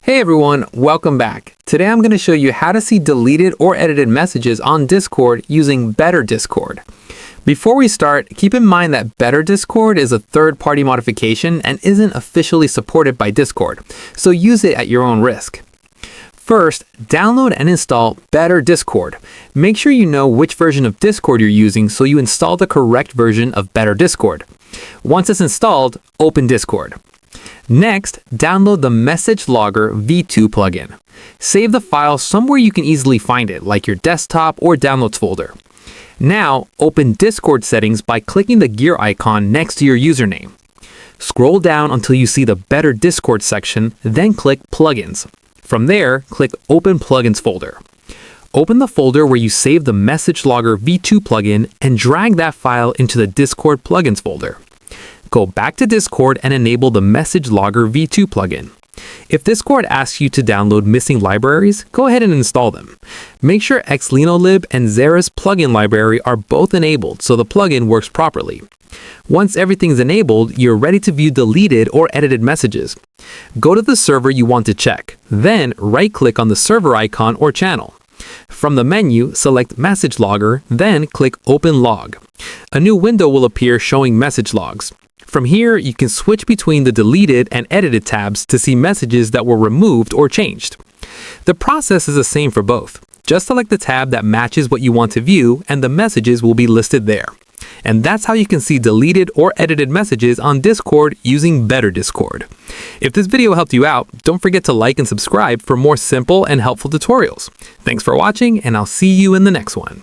Hey everyone, welcome back. Today I'm going to show you how to see deleted or edited messages on Discord using Better Discord. Before we start, keep in mind that Better Discord is a third-party modification and isn't officially supported by Discord, so use it at your own risk. First, download and install Better Discord. Make sure you know which version of Discord you're using so you install the correct version of Better Discord. Once it's installed, open Discord. Next, download the Message Logger V2 plugin. Save the file somewhere you can easily find it, like your desktop or downloads folder. Now, open Discord settings by clicking the gear icon next to your username. Scroll down until you see the Better Discord section, then click Plugins. From there, click Open Plugins folder. Open the folder where you saved the Message Logger V2 plugin and drag that file into the Discord Plugins folder. Go back to Discord and enable the Message Logger V2 plugin. If Discord asks you to download missing libraries, go ahead and install them. Make sure xlinolib and Xera's plugin library are both enabled so the plugin works properly. Once everything's enabled, you're ready to view deleted or edited messages. Go to the server you want to check, then right-click on the server icon or channel. From the menu, select Message Logger, then click Open Log. A new window will appear showing message logs. From here, you can switch between the deleted and edited tabs to see messages that were removed or changed. The process is the same for both. Just select the tab that matches what you want to view and the messages will be listed there. And that's how you can see deleted or edited messages on Discord using Better Discord. If this video helped you out, don't forget to like and subscribe for more simple and helpful tutorials. Thanks for watching, and I'll see you in the next one.